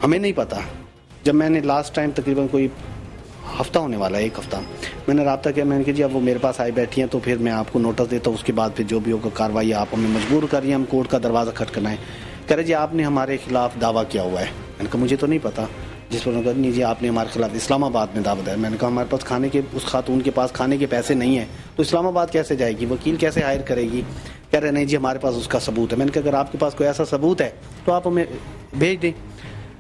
हमें नहीं पता। जब मैंने लास्ट टाइम तकरीबन कोई हफ्ता होने वाला है, 1 हफ्ता, मैंने रब्ता किया, मैंने कहा जी अब वो मेरे पास आई बैठी हैं तो फिर मैं आपको नोटिस देता हूँ, उसके बाद फिर जो भी होगा कार्रवाई, आप हमें मजबूर करिए हम कोर्ट का दरवाज़ा खटखटाएं। कह रहे जी आपने हमारे खिलाफ दावा किया हुआ है। मैंने कहा मुझे तो नहीं पता। जिस पर उन्होंने कहा नहीं जी आपने हमारे खिलाफ इस्लामाबाद में दावा दिया। मैंने कहा हमारे पास खाने के, उस खातून के पास खाने के पैसे नहीं हैं तो इस्लामाबाद कैसे जाएगी, वकील कैसे हायर करेगी। कह रहे नहीं जी हमारे पास उसका सबूत है। मैंने कहा अगर आपके पास कोई ऐसा सबूत है तो आप हमें भेज दें।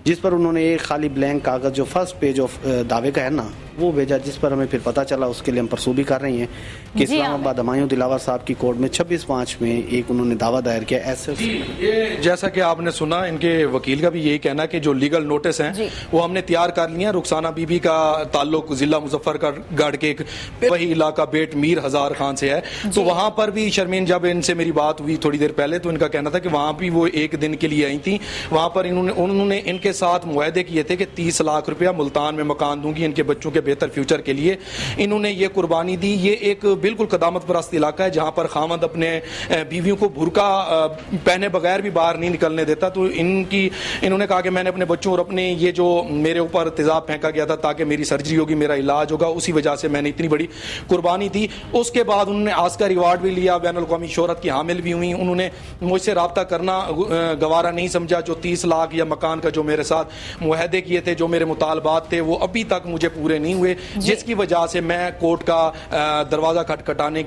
जिस पर उन्होंने एक खाली ब्लैंक कागज़ जो फर्स्ट पेज ऑफ दावे का है ना वो भेजा, जिस पर हमें फिर पता चला, उसके लिए हम परसू भी कर रही हैं कि इस्लामाबाद हुमायूं दिलावर साहब की कोर्ट में 26/5 में एक उन्होंने दावा दायर किया ऐसे। ये जैसा कि आपने सुना, इनके वकील का भी यही कहना है कि जो लीगल नोटिस हैं वो हमने तैयार कर लिए हैं। रुखसाना बीबी का ताल्लुक जिला मुजफ्फरगढ़ के एक वही इलाका बेट मीर हजार खान से है, तो वहां पर भी शर्मीन, जब इनसे मेरी बात हुई थोड़ी देर पहले तो इनका कहना था कि वहां भी वो 1 दिन के लिए आई थी। वहां पर उन्होंने इनके साथ मुआहदे किए थे कि 30 लाख रुपया मुल्तान में मकान दूंगी इनके बच्चों के बेहतर फ्यूचर के लिए। इन्होंने ये कुर्बानी दी। ये एक बिल्कुल कदामत परस्त इलाका है जहां पर खामद अपने बीवियों को बुरका पहने बगैर भी बाहर नहीं निकलने देता। तो इन्होंने कहा कि मैंने अपने बच्चों और अपने ये जो मेरे ऊपर तेजाब फेंका गया था ताकि मेरी सर्जरी होगी, मेरा इलाज होगा, उसी वजह से मैंने इतनी बड़ी कुर्बानी दी। उसके बाद उन्होंने ऑस्कर अवार्ड भी लिया, बैनुल अक़वामी शोहरत की हामिल भी हुई। उन्होंने मुझसे रब्ता करना गवारा नहीं समझा। जो 30 लाख या मकान का जो मेरे साथ मुआहदे किए थे, जो मेरे मुतालबात थे, वो अभी तक मुझे पूरे नहीं हुए, जिसकी वजह से मैं कोर्ट का दरवाजा खटखटाना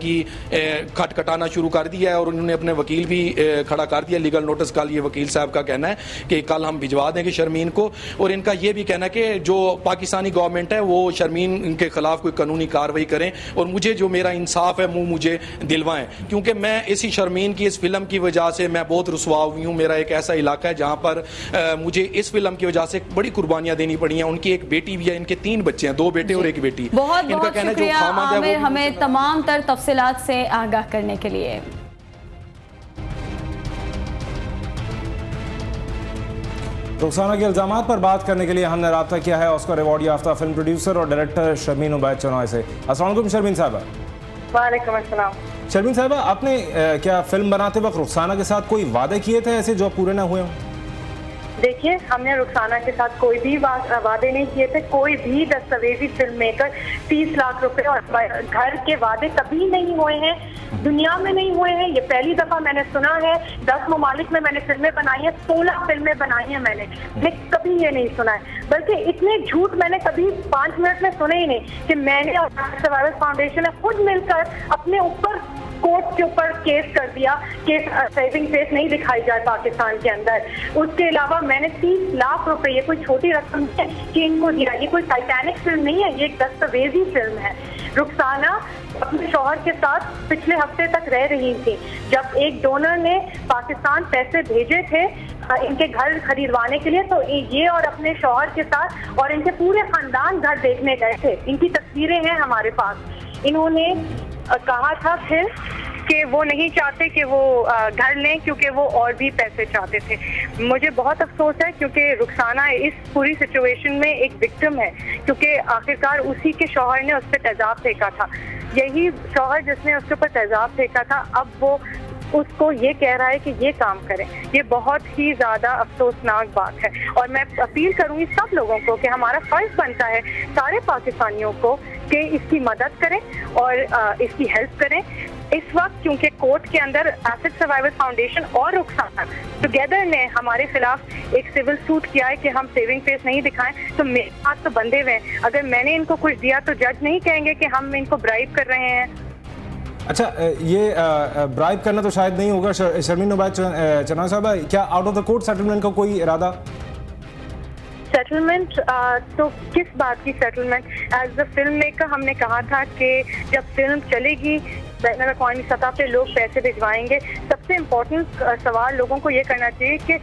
शुरू कर दिया है। और उन्होंने अपने वकील भी खड़ा कर दिया लीगल नोटिस। कल ये वकील साहब का कहना है कि कल हम भिजवा देंगे शर्मीन को। और इनका ये भी कहना है कि जो पाकिस्तानी गवर्नमेंट है वो शर्मीन के खिलाफ कोई कानूनी कार्रवाई करें और मुझे जो मेरा इंसाफ है वो मुझे दिलवाएं, क्योंकि मैं इसी शर्मीन की, इस फिल्म की वजह से मैं बहुत रुसवा हुई हूँ। मेरा एक ऐसा इलाका है जहाँ पर मुझे इस फिल्म की वजह से बड़ी कुर्बानियां देनी पड़ी हैं। उनकी एक बेटी भी है, इनके 3 बच्चे हैं, 2 बेटे और 1 बेटी। बहुत बहुत शुक्रिया आमिर, हमें तमाम तर तफसीलात से आगाह करने के लिए। रुखसाना के इल्जामात पर बात करने के लिए हमने रब्ता किया है ऑस्कर अवार्ड याफ्ता फिल्म प्रोड्यूसर और डायरेक्टर शर्मीन उबैद चनॉय से। अस्सलाम वालेकुम शर्मीन साहबा। वालेकुम अस्सलाम। शर्मीन साहबा, आपने क्या फिल्म बनाते वक्त रुखसाना के साथ कोई वादे किए थे ऐसे जो पूरे ना हुए हों? देखिए, हमने रुखसाना के साथ कोई भी वादे नहीं किए थे। कोई भी दस्तावेजी फिल्म मेकर 30 लाख रुपए और घर के वादे कभी नहीं हुए हैं, दुनिया में नहीं हुए हैं। ये पहली दफा मैंने सुना है। 10 ममालिक में मैंने फिल्में बनाई हैं, 16 फिल्में बनाई हैं मैंने कभी ये नहीं सुना है। बल्कि इतने झूठ मैंने कभी 5 मिनट में सुने ही नहीं कि मैंने और सर्वाइवर्स फाउंडेशन ने खुद मिलकर अपने ऊपर कोर्ट के ऊपर केस कर दिया कि सेविंग फेस नहीं दिखाई जाए पाकिस्तान के अंदर। उसके अलावा मैंने 30 लाख रुपए, ये कोई छोटी रकम है कि इनको दिया। ये कोई टाइटैनिक फिल्म नहीं है, ये एक दस्तावेजी फिल्म है। रुखसाना अपने शौहर के साथ पिछले हफ्ते तक रह रही थी। जब एक डोनर ने पाकिस्तान पैसे भेजे थे इनके घर खरीदवाने के लिए, तो ये और अपने शौहर के साथ और इनके पूरे खानदान घर देखने गए थे। इनकी तस्वीरें हैं हमारे पास। इन्होंने कहा था फिर कि वो नहीं चाहते कि वो घर लें क्योंकि वो और भी पैसे चाहते थे। मुझे बहुत अफसोस है क्योंकि रुखसाना इस पूरी सिचुएशन में एक विक्टिम है, क्योंकि आखिरकार उसी के शौहर ने उस पर तेजाब फेंका था। यही शौहर जिसने उसके ऊपर तेजाब फेंका था, अब वो उसको ये कह रहा है कि ये काम करें। ये बहुत ही ज्यादा अफसोसनाक बात है। और मैं अपील करूंगी सब लोगों को कि हमारा फर्ज बनता है सारे पाकिस्तानियों को कि इसकी मदद करें और इसकी हेल्प करें इस वक्त, क्योंकि कोर्ट के अंदर एसिड सर्वाइवर्स फाउंडेशन और रुखसाना टुगेदर ने हमारे खिलाफ एक सिविल सूट किया है कि हम सेविंग फेस नहीं दिखाएं। तो मेरे पास तो बंदे हुए हैं, अगर मैंने इनको कुछ दिया तो जज नहीं कहेंगे कि हम इनको ब्राइब कर रहे हैं। अच्छा, ये ब्राइब करना तो शायद नहीं होगा। शर्मीन उबैद चनॉय साहबा, क्या out of the court settlement का कोई इरादा? सेटलमेंट तो किस बात की settlement? As a film maker हमने कहा था कि जब फिल्म चलेगी बैनुल अक़वामी सतह पे लोग पैसे भिजवाएंगे। सबसे इम्पोर्टेंट सवाल लोगों को ये करना चाहिए कि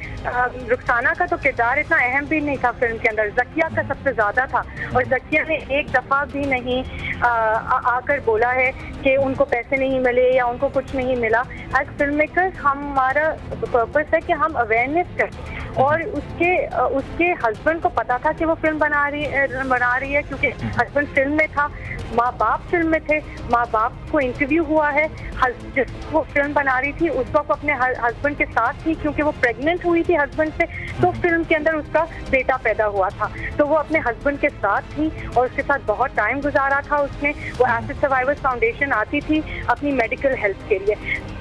रुखसाना का तो किरदार इतना अहम भी नहीं था फिल्म के अंदर, ज़किया का सबसे ज़्यादा था। और ज़किया ने एक दफ़ा भी नहीं आकर बोला है कि उनको पैसे नहीं मिले या उनको कुछ नहीं मिला। एज फिल्म मेकर्स हमारा पर्पस है कि हम अवेयरनेस करें। और उसके हस्बैंड को पता था कि वो फिल्म बना रही है क्योंकि हस्बैंड फिल्म में था। माँ बाप फिल्म में थे, माँ बाप को इंटरव्यू हुआ है, जिस वो फिल्म बना रही थी उस वक्त अपने हस्बैंड के साथ थी, क्योंकि वो प्रेग्नेंट हुई थी हस्बैंड से, तो फिल्म के अंदर उसका बेटा पैदा हुआ था, तो वो अपने हस्बैंड के साथ थी और उसके साथ बहुत टाइम गुजारा था उसने। वो एसिड सर्वाइवर्स फाउंडेशन आती थी अपनी मेडिकल हेल्थ के लिए,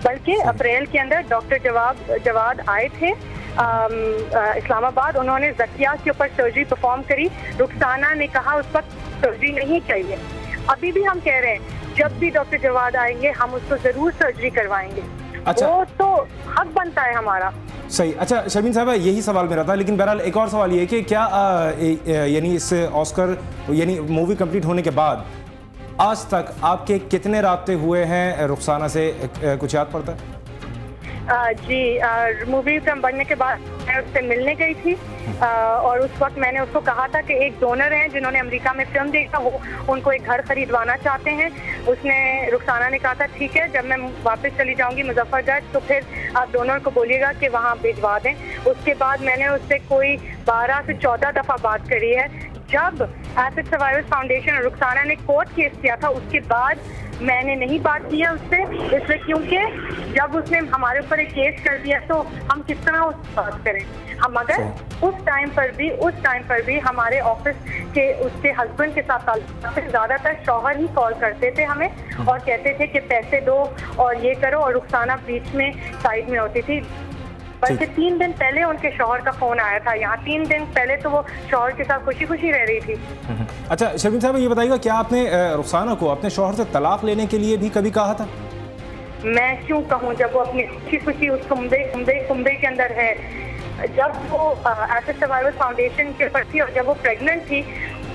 बल्कि अप्रैल के अंदर डॉक्टर जवाद आए थे इस्लामाबाद, उन्होंने ज़किया के ऊपर सर्जरी परफॉर्म करी। रुखसाना ने कहा उस वक्त सर्जरी नहीं चाहिए। अभी भी हम कह रहे हैं जब भी डॉक्टर जवाद आएंगे हम उसको जरूर सर्जरी करवाएंगे। अच्छा, वो तो हक बनता है हमारा। सही। अच्छा शर्मीन साहब, यही सवाल मेरा था, लेकिन बहरहाल एक और सवाल ये कि क्या यानी इस ऑस्कर यानी मूवी कंप्लीट होने के बाद आज तक आपके कितने राब्ते हुए हैं रुखसाना से, कुछ याद पड़ता है? जी, मूवी बनने के बाद मैं उससे मिलने गई थी और उस वक्त मैंने उसको कहा था कि एक डोनर हैं जिन्होंने अमेरिका में फिल्म देखा, वो उनको एक घर खरीदवाना चाहते हैं। उसने रुखसाना ने कहा था ठीक है, जब मैं वापस चली जाऊंगी मुजफ्फरगढ़ तो फिर आप डोनर को बोलिएगा कि वहाँ भिजवा दें। उसके बाद मैंने उससे कोई 12 से 14 दफ़ा बात करी है। जब एसिड सर्वाइवर्स फाउंडेशन और रुखसाना ने कोर्ट केस किया था उसके बाद मैंने नहीं बात की है उससे, इसलिए क्योंकि जब उसने हमारे ऊपर एक केस कर दिया तो हम किस तरह उससे बात करें हम। मगर उस टाइम पर भी हमारे ऑफिस के उसके हस्बैंड के साथ ज़्यादातर शौहर ही कॉल करते थे हमें और कहते थे कि पैसे दो और ये करो, और रुखसाना बीच में साइड में होती थी। बल्कि 3 दिन पहले उनके शौहर का फोन आया था यहाँ, 3 दिन पहले तो वो शौहर के साथ खुशी खुशी रह रही थी। अच्छा शर्मीन साहब, ये बताइएगा क्या आपने रुखसाना को अपने शौहर से तलाक लेने के लिए भी कभी कहा था? मैं क्यों कहूँ, जब वो अपनी खुशी खुशी उस कुंबे के अंदर है, जब वो एसिड सर्वाइवर्स फाउंडेशन के ऊपर थी और जब वो प्रेग्नेंट थी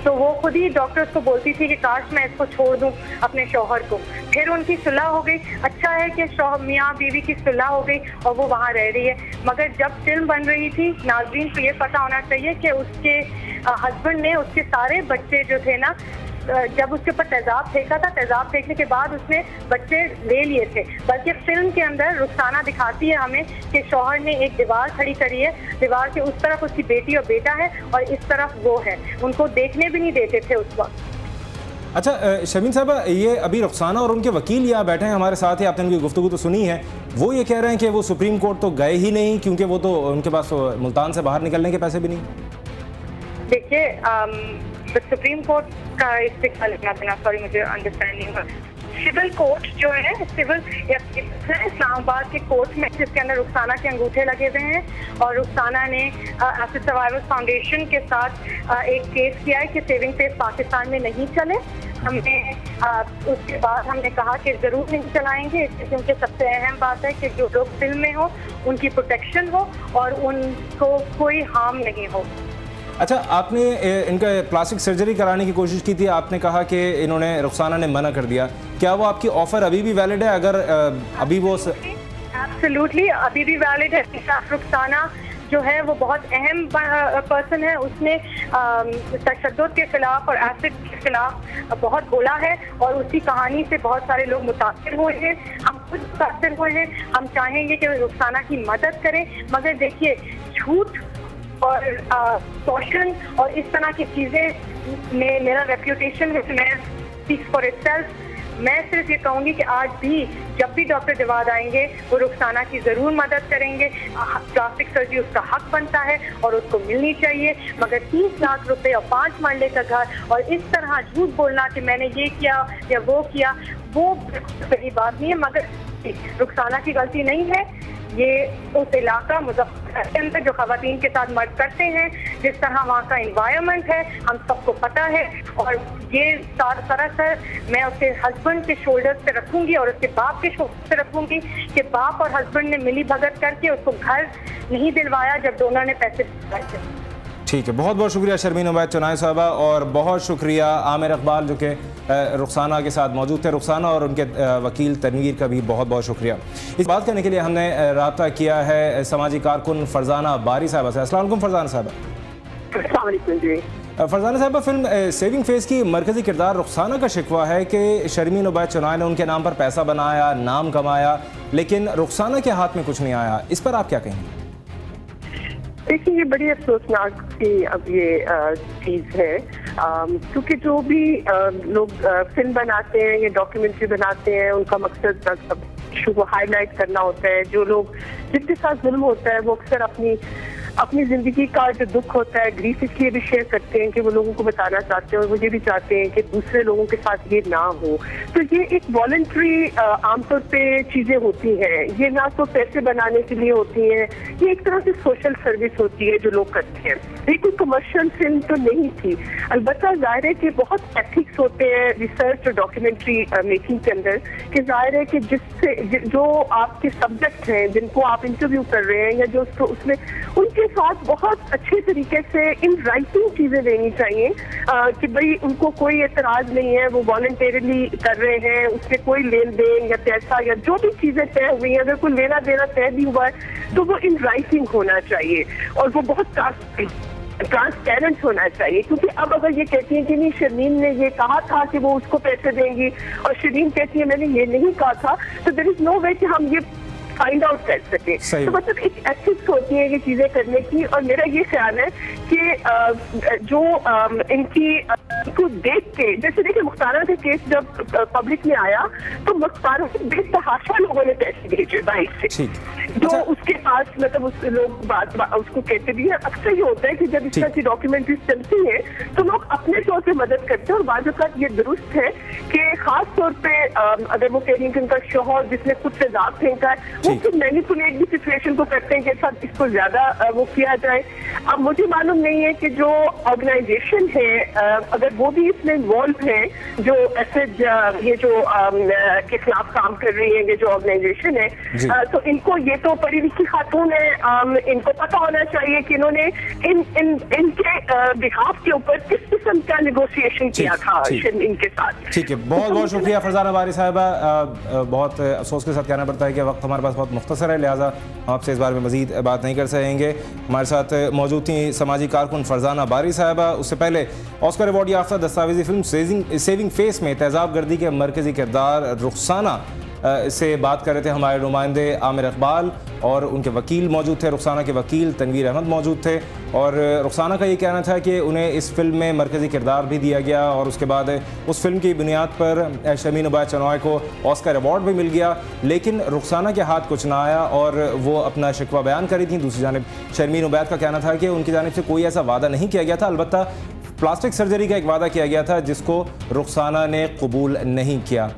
तो वो खुद ही डॉक्टर्स को बोलती थी कि काश मैं इसको छोड़ दूं अपने शौहर को। फिर उनकी सुलह हो गई, अच्छा है कि मियाँ बीवी की सुलह हो गई और वो वहाँ रह रही है। मगर जब फिल्म बन रही थी, नाज़रीन को ये पता होना चाहिए कि उसके हस्बैंड ने उसके सारे बच्चे जो थे ना, जब उसके ऊपर तेजाब फेंका था, तेजाब फेंकने के बाद उसने बच्चे ले लिए थे। बल्कि फिल्म के अंदर रुखसाना दिखाती है हमें कि शौहर ने एक दीवार खड़ी करी है, दीवार के उस तरफ उसकी बेटी और बेटा है और इस तरफ वो है, उनको देखने भी नहीं देते थे उस वक्त। अच्छा शर्मीन साहब, ये अभी रुखसाना और उनके वकील यहाँ बैठे हैं हमारे साथ ही, आपने उनकी गुफ्तगू तो सुनी है। वो ये कह रहे हैं कि वो सुप्रीम कोर्ट तो गए ही नहीं क्योंकि वो तो उनके पास मुल्तान से बाहर निकलने के पैसे भी नहीं। देखिए सुप्रीम कोर्ट का इस पे क्या लिखना देना, सॉरी मुझे अंडरस्टैंड नहीं हुआ। सिविल कोर्ट जो है, सिविल इस्लामाबाद के कोर्ट में, जिसके अंदर रुखसाना के अंगूठे लगे हुए हैं और रुखसाना ने एसिड सर्वाइवर्स फाउंडेशन के साथ एक केस किया है कि सेविंग फेस पाकिस्तान में नहीं चले। हमने उसके बाद हमने कहा कि ज़रूर नहीं चलाएंगे, क्योंकि सबसे अहम बात है कि जो लोग फिल्म में हो उनकी प्रोटेक्शन हो और उनको कोई हार्म नहीं हो। अच्छा, आपने इनका प्लास्टिक सर्जरी कराने की कोशिश की थी, आपने कहा कि इन्होंने रुखसाना ने मना कर दिया। क्या वो आपकी ऑफर अभी भी वैलिड है? अगर अभी वो एब्सोल्युटली अभी भी वैलिड है। रुखसाना जो है वो बहुत अहम पर्सन है, उसने तशद्दुद के खिलाफ और एसिड के खिलाफ बहुत बोला है और उसकी कहानी से बहुत सारे लोग मुतासिर हुए हैं, हम खुद मुतासिर हुए हैं। हम चाहेंगे कि रुखसाना की मदद करें, मगर देखिए झूठ और शोषण और इस तरह की चीज़ें में मेरा रेप्यूटेशन स्पीक्स फॉर इटसेल्फ। मैं सिर्फ ये कहूँगी कि आज भी जब भी डॉक्टर जवाद आएंगे वो रुखसाना की ज़रूर मदद करेंगे। प्लास्टिक सर्जरी उसका हक बनता है और उसको मिलनी चाहिए, मगर 30 लाख रुपए और 5 मरले का घर और इस तरह झूठ बोलना कि मैंने ये किया या वो किया, वो सही बात नहीं है। मगर रुखसाना की गलती नहीं है, ये उस इलाका मुजफ्फरनगर के अंदर जो खवातीन के साथ मर्द करते हैं, जिस तरह वहाँ का इन्वायरमेंट है हम सबको पता है। और ये सरासर मैं उसके हस्बैंड के शोल्डर्स पे रखूंगी और उसके बाप के शोल्डर पे रखूंगी कि बाप और हस्बैंड ने मिली भगत करके उसको घर नहीं दिलवाया जब डोनर ने पैसे दिलवाए थे। ठीक है, बहुत बहुत शुक्रिया शर्मीन उबैद चौनाई साहबा, और बहुत शुक्रिया आमिर इकबाल जो कि रुखसाना के साथ मौजूद थे। रुखसाना और उनके वकील तनवीर का भी बहुत बहुत शुक्रिया। इस बात करने के लिए हमने रब्ता किया है समाजी कारकुन फरजाना बारी साहबा से। अस्सलाम वालेकुम फरजाना साहबा। फरजाना साहबा, फिल्म सेविंग फेस की मरकजी किरदार रुखसाना का शिकवा है कि शर्मीन उबैद चौनाई ने उनके नाम पर पैसा बनाया, नाम कमाया, लेकिन रुखसाना के हाथ में कुछ नहीं आया। इस पर आप क्या कहेंगे? देखिए, ये बड़ी अफसोसनाक सी अब ये चीज़ है। क्योंकि जो भी लोग फिल्म बनाते हैं या डॉक्यूमेंट्री बनाते हैं, उनका मकसद इशू को हाईलाइट करना होता है। जो लोग जिसके साथ जुल्म होता है वो अक्सर अपनी जिंदगी का जो दुख होता है, ग्रीफ, इसलिए भी शेयर करते हैं कि वो लोगों को बताना चाहते हैं और वो ये भी चाहते हैं कि दूसरे लोगों के साथ ये ना हो। तो ये एक वॉलंटरी आमतौर पे चीजें होती हैं, ये ना तो पैसे बनाने के लिए होती हैं, ये एक तरह से सोशल सर्विस होती है जो लोग करते हैं। ये कोई कमर्शियल फिल्म तो नहीं थी। अलबत्ता जाहिर है कि बहुत एथिक्स होते हैं रिसर्च और डॉक्यूमेंट्री मेकिंग के अंदर, कि जाहिर है कि जो आपके सब्जेक्ट हैं, जिनको आप इंटरव्यू कर रहे हैं या जो उसमें उनके साथ बहुत अच्छे तरीके से इन राइटिंग चीजें देनी चाहिए कि भाई उनको कोई एतराज नहीं है, वो वॉलंटरीली कर रहे हैं, उससे कोई लेन देन या पैसा या जो भी चीजें तय हुई हैं, अगर कोई लेना देना तय भी हुआ है तो वो इन राइटिंग होना चाहिए और वो बहुत ट्रांसपेरेंट होना चाहिए। क्योंकि अब अगर ये कहती है कि नहीं, शर्मीन ने ये कहा था कि वो उसको पैसे देंगी और शर्मीन कहती है मैंने ये नहीं कहा था, तो देयर इज नो वे कि हम ये फाइंड आउट कर सके। तो मतलब एक एथिक्स होती है ये चीजें करने की। और मेरा ये ख्याल है कि जो इनको देख के, जैसे देखिए मुख्तारा का केस जब पब्लिक में आया तो मुख्तारा से बेतहाशा लोगों ने पैसे भेजे बाइक से, जो उसके पास मतलब उस लोग उसको कहते भी है। अक्सर ये होता है कि जब इस तरह की डॉक्यूमेंट्रीज चलती है तो लोग अपने तौर पे मदद करते हैं और बाद वक्त ये दुरुस्त है कि खास तौर पे अगर वो कह रही है कि उनका शोहर जिसने खुद से दाग फेंका है, वो फिर मैनिपुलेट भी सिचुएशन को करते हैं कि साथ इसको ज्यादा वो किया जाए। अब मुझे मालूम नहीं है कि जो ऑर्गेनाइजेशन है अगर वो भी इसमें इन्वॉल्व है, जो ऐसे ये जो के खिलाफ काम कर रही है, ये जो ऑर्गेनाइजेशन है, तो इनको ये तो पढ़ी लिखी खातून है, इनको पता होना चाहिए कि इन्होंने इनके बिहाफ के ऊपर किस किस्म का नेगोशिएशन किया था इनके साथ। ठीक है, बहुत बहुत शुक्रिया फरजाना बारी साहिबा। बहुत अफसोस के साथ कहना पड़ता है कि वक्त हमारे पास बहुत मुख्तसर है, लिहाजा आपसे इस बारे में मजीद बात नहीं कर सकेंगे। हमारे साथ मौजूद थी समाजी कारकुन फरजाना बारी साहिबा। उससे पहले ऑस्कर अवार्ड याफ्ता दस्तावेजी फिल्म सेविंग फेस में तेज़ाब गर्दी के मरकजी किरदार रुखसाना से बात कर रहे थे हमारे नुमाइंदे आमिर इकबाल, और उनके वकील मौजूद थे, रुखसाना के वकील तनवीर अहमद मौजूद थे। और रुखसाना का ये कहना था कि उन्हें इस फिल्म में मरकज़ी किरदार भी दिया गया और उसके बाद उस फिल्म की बुनियाद पर शर्मीन उबैद चनॉय को ऑस्कर अवार्ड भी मिल गया, लेकिन रुखसाना के हाथ कुछ ना आया और वो अपना शिकवा बयान करी थी। दूसरी जानिब शर्मीन उबैद का कहना था कि उनकी जानिब से कोई ऐसा वादा नहीं किया गया था, अलबत्ता प्लास्टिक सर्जरी का एक वादा किया गया था जिसको रुखसाना ने कबूल नहीं किया।